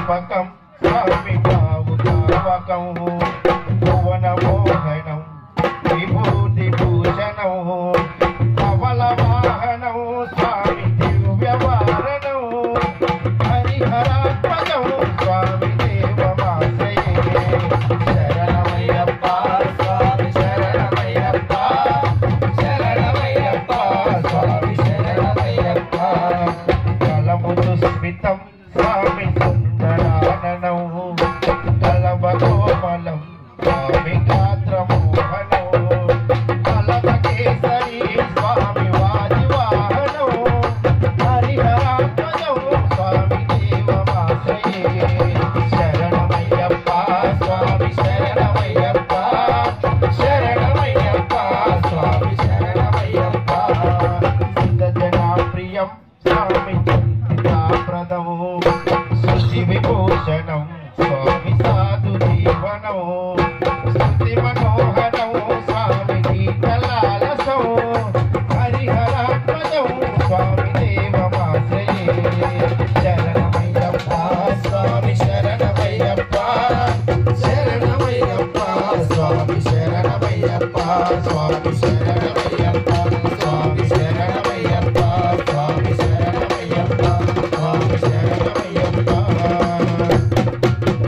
దీపకం స్వామి భావుతావకం భువన మోహనం విభూతి భూషణం పవల వాహనం స్వామి దివ్యవారణం హరిహరాత్మజం స్వామి దేవమాశ్రయే శరణమయ్యప్ప స్వామి శరణమయ్యప్ప శరణమయ్యప్ప స్వామి శరణమయ్యప్ప కలముదు స్మితం స్వామి సుందరాననం కలవకోమలం స్వామి గాత్రమోహనం కలవకేసరి స్వామి వాజివాహనం హరిహరాత్మజం స్వామి దేవమాశ్రయే శరణమయ్యప్ప స్వామి శరణమయ్యప్ప శరణమయ్యప్ప స్వామి శరణమయ్యప్ప సుతజనాప్రియం స్వామి చింతితాప్రదం శుచి విభూషణం స్వామి సాధు జీవనం స్తుతి మనోహరం స్వామి గీతలాలసం హరిహరాత్మజం స్వామి దేవమాశ్రయే శరణమయ్యప్ప స్వామి